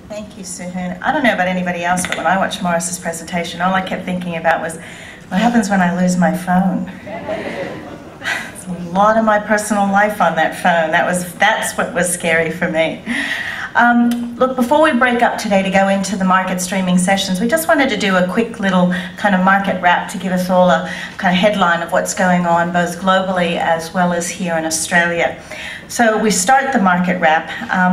Thank you, Suhoon. I don't know about anybody else, but when I watched Morris's presentation, all I kept thinking about was, what happens when I lose my phone? There's a lot of my personal life on that phone. That's what was scary for me. Look, before we break up today to go into the market streaming sessions, we just wanted to do a quick little kind of market wrap to give us all a kind of headline of what's going on both globally as well as here in Australia. So we start the market wrap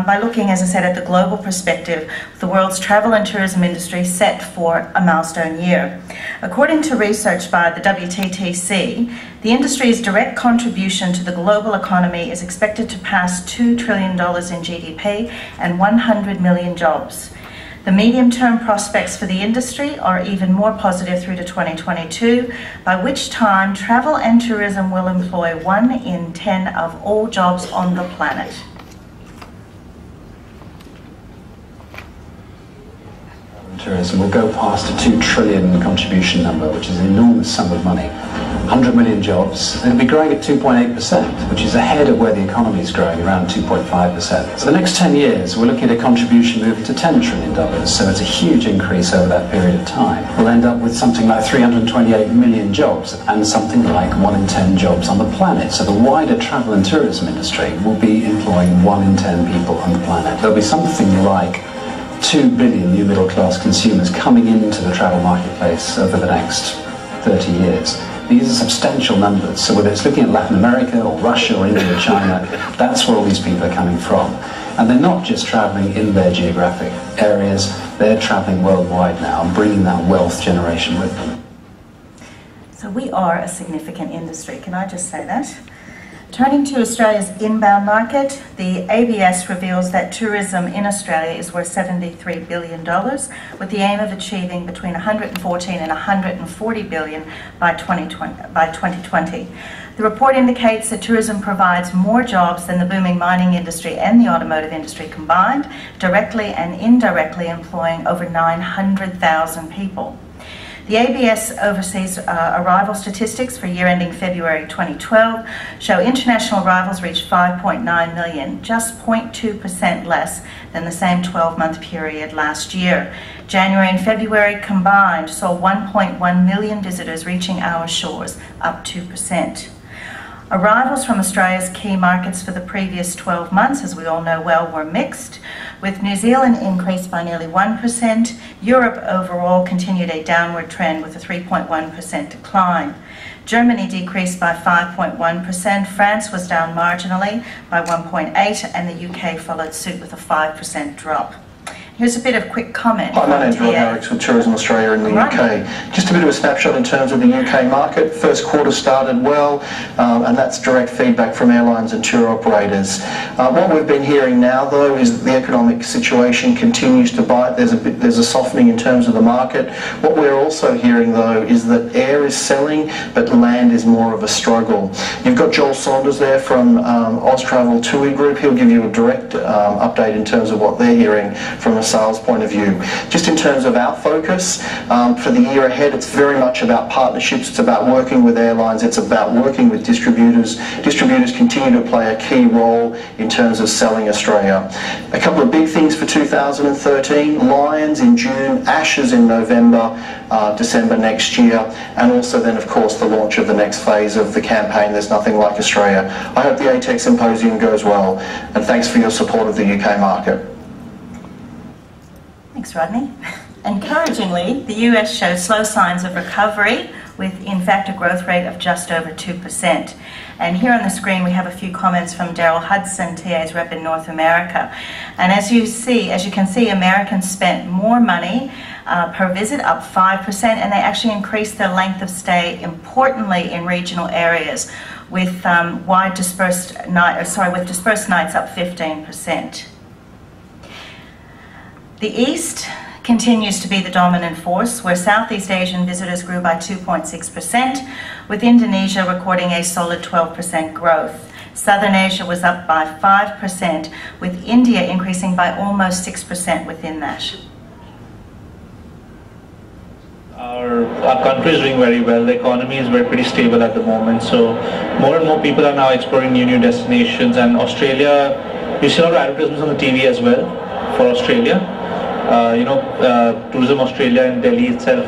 by looking, as I said, at the global perspective, the world's travel and tourism industry set for a milestone year. According to research by the WTTC, the industry's direct contribution to the global economy is expected to pass $2 trillion in GDP and 100 million jobs. The medium-term prospects for the industry are even more positive through to 2022, by which time travel and tourism will employ 1 in 10 of all jobs on the planet. Tourism will go past a $2 trillion contribution number, which is an enormous sum of money. 100 million jobs, and it'll be growing at 2.8%, which is ahead of where the economy is growing, around 2.5%. So the next 10 years, we're looking at a contribution moving to $10 trillion, so it's a huge increase over that period of time. We'll end up with something like 328 million jobs, and something like 1 in 10 jobs on the planet. So the wider travel and tourism industry will be employing 1 in 10 people on the planet. There'll be something like 2 billion new middle-class consumers coming into the travel marketplace over the next 30 years. These are substantial numbers, so whether it's looking at Latin America or Russia or India or China, that's where all these people are coming from. And they're not just traveling in their geographic areas, they're traveling worldwide now and bringing that wealth generation with them. So we are a significant industry, can I just say that? Turning to Australia's inbound market, the ABS reveals that tourism in Australia is worth $73 billion, with the aim of achieving between 114 and 140 billion by 2020. The report indicates that tourism provides more jobs than the booming mining industry and the automotive industry combined, directly and indirectly employing over 900,000 people. The ABS overseas arrival statistics for year ending February 2012 show international arrivals reached 5.9 million, just 0.2% less than the same 12-month period last year. January and February combined saw 1.1 million visitors reaching our shores, up 2%. Arrivals from Australia's key markets for the previous 12 months, as we all know well, were mixed, with New Zealand increased by nearly 1%. Europe overall continued a downward trend with a 3.1% decline. Germany decreased by 5.1%, France was down marginally by 1.8%, and the UK followed suit with a 5% drop. Here's a bit of quick comment. Hi, my name's Rod Harricks with Tourism Australia in the UK. Just a bit of a snapshot in terms of the UK market. First quarter started well, and that's direct feedback from airlines and tour operators. What we've been hearing now, though, is that the economic situation continues to bite. There's a softening in terms of the market. What we're also hearing, though, is that air is selling, but land is more of a struggle. You've got Joel Saunders there from Austravel TUI Group. He'll give you a direct update in terms of what they're hearing from a sales point of view. Just in terms of our focus for the year ahead, it's very much about partnerships. It's about working with airlines. It's about working with distributors. Distributors continue to play a key role in terms of selling Australia. A couple of big things for 2013, Lions in June, Ashes in November, December next year, and also then of course the launch of the next phase of the campaign, There's Nothing Like Australia. I hope the ATEC Symposium goes well, and thanks for your support of the UK market. Thanks, Rodney. Encouragingly, the US showed slow signs of recovery with, in fact, a growth rate of just over 2%. And here on the screen, we have a few comments from Daryl Hudson, TA's rep in North America. And as you can see, Americans spent more money per visit, up 5%, and they actually increased their length of stay, importantly in regional areas, with dispersed nights up 15%. The East continues to be the dominant force, where Southeast Asian visitors grew by 2.6%, with Indonesia recording a solid 12% growth. Southern Asia was up by 5%, with India increasing by almost 6% within that. Our country is doing very well. The economy is pretty stable at the moment, so more and more people are now exploring new destinations. And Australia, you see a lot of advertisements on the TV as well for Australia. Tourism Australia in Delhi itself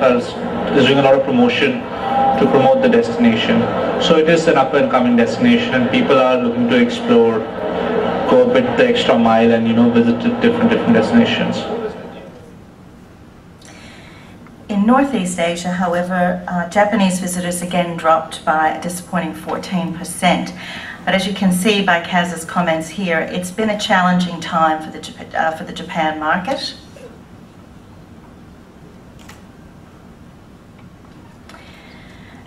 is doing a lot of promotion to promote the destination. So it is an up-and-coming destination, and people are looking to explore, go a bit the extra mile, and visit different destinations. In Northeast Asia, however, Japanese visitors again dropped by a disappointing 14%. But as you can see by Kaz's comments here, it's been a challenging time for the Japan market.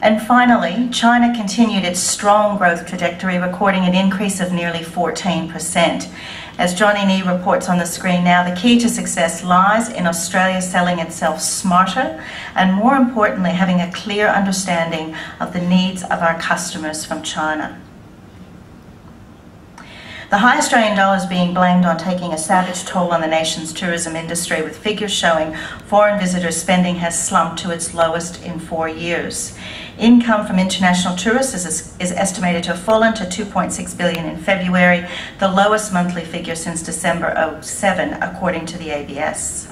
And finally, China continued its strong growth trajectory, recording an increase of nearly 14%. As Johnny Nee reports on the screen now, the key to success lies in Australia selling itself smarter and, more importantly, having a clear understanding of the needs of our customers from China. The high Australian dollar is being blamed on taking a savage toll on the nation's tourism industry, with figures showing foreign visitor spending has slumped to its lowest in 4 years. Income from international tourists is estimated to have fallen to $2.6 billion in February, the lowest monthly figure since December 2007, according to the ABS.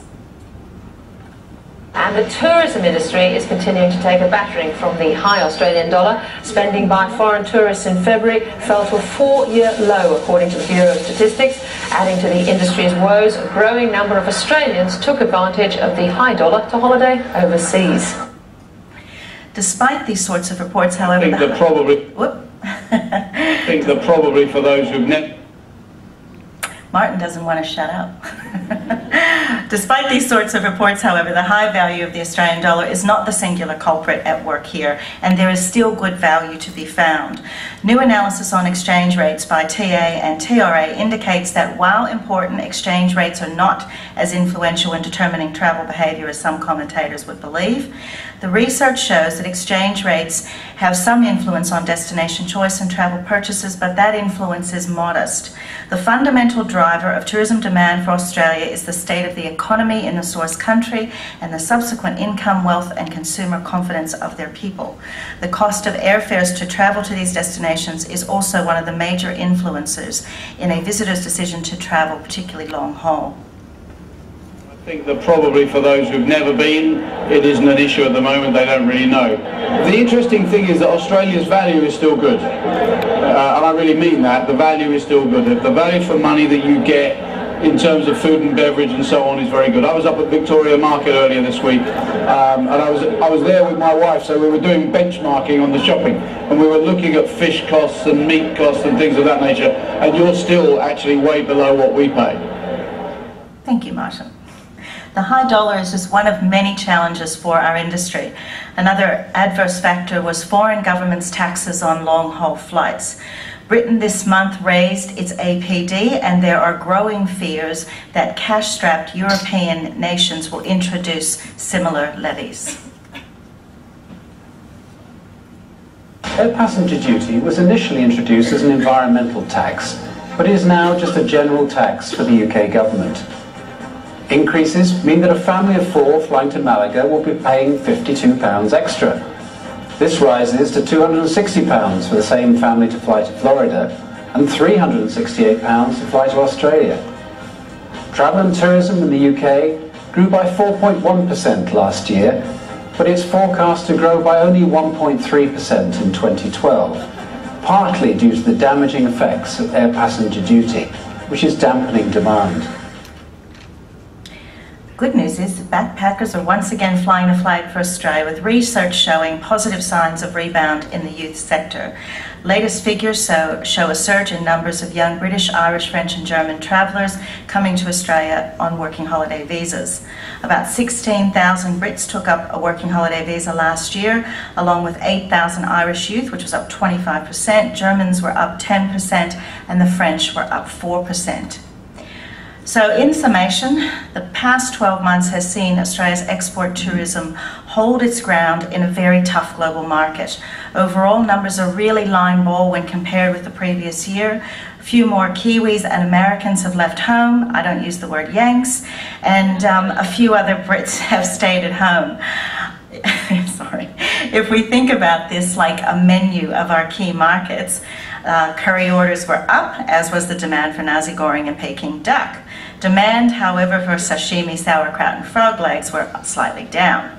And the tourism industry is continuing to take a battering from the high Australian dollar. Spending by foreign tourists in February fell to a 4-year low, according to the Bureau of Statistics. Adding to the industry's woes, a growing number of Australians took advantage of the high dollar to holiday overseas. Despite these sorts of reports, however, I think that probably for those who've never... Martin doesn't want to shut up. Despite these sorts of reports, however, the high value of the Australian dollar is not the singular culprit at work here, and there is still good value to be found. New analysis on exchange rates by TA and TRA indicates that while important, exchange rates are not as influential in determining travel behaviour as some commentators would believe. The research shows that exchange rates have some influence on destination choice and travel purchases, but that influence is modest. The fundamental driver of tourism demand for Australia is the state of the economy in the source country and the subsequent income, wealth and consumer confidence of their people. The cost of airfares to travel to these destinations is also one of the major influencers in a visitor's decision to travel, particularly long haul. I think that probably for those who've never been, it isn't an issue at the moment, they don't really know. The interesting thing is that Australia's value is still good. And I really mean that, the value is still good. The value for money that you get in terms of food and beverage and so on is very good. I was up at Victoria Market earlier this week, and I was there with my wife, so we were doing benchmarking on the shopping, and we were looking at fish costs and meat costs and things of that nature, and you're still actually way below what we pay. Thank you, Martin. The high dollar is just one of many challenges for our industry. Another adverse factor was foreign governments' taxes on long-haul flights. Britain this month raised its APD, and there are growing fears that cash-strapped European nations will introduce similar levies. Air passenger duty was initially introduced as an environmental tax, but is now just a general tax for the UK government. Increases mean that a family of 4 flying to Malaga will be paying £52 extra. This rises to £260 for the same family to fly to Florida and £368 to fly to Australia. Travel and tourism in the UK grew by 4.1% last year, but it's forecast to grow by only 1.3% in 2012, partly due to the damaging effects of air passenger duty, which is dampening demand. Good news is that backpackers are once again flying the flag for Australia, with research showing positive signs of rebound in the youth sector. Latest figures show a surge in numbers of young British, Irish, French and German travellers coming to Australia on working holiday visas. About 16,000 Brits took up a working holiday visa last year, along with 8,000 Irish youth, which was up 25%. Germans were up 10% and the French were up 4%. So in summation, the past 12 months has seen Australia's export tourism hold its ground in a very tough global market. Overall, numbers are really line ball when compared with the previous year. A few more Kiwis and Americans have left home. I don't use the word Yanks. And a few other Brits have stayed at home. Sorry. If we think about this like a menu of our key markets, curry orders were up, as was the demand for nasi goreng and Peking duck. Demand, however, for sashimi, sauerkraut, and frog legs were slightly down.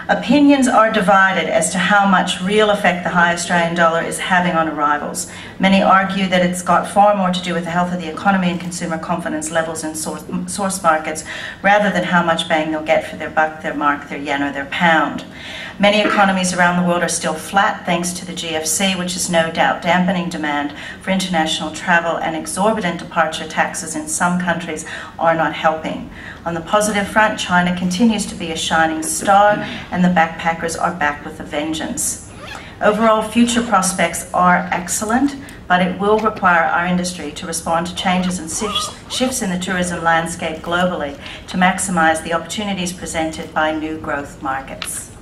Opinions are divided as to how much real effect the high Australian dollar is having on arrivals. Many argue that it's got far more to do with the health of the economy and consumer confidence levels in source markets rather than how much bang they'll get for their buck, their mark, their yen, or their pound. Many economies around the world are still flat thanks to the GFC, which is no doubt dampening demand for international travel, and exorbitant departure taxes in some countries are not helping. On the positive front, China continues to be a shining star, and the backpackers are back with a vengeance. Overall, future prospects are excellent, but it will require our industry to respond to changes and shifts in the tourism landscape globally to maximize the opportunities presented by new growth markets.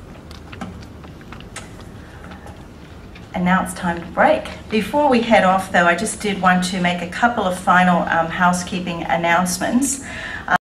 And now it's time to break. Before we head off, though, I just did want to make a couple of final housekeeping announcements.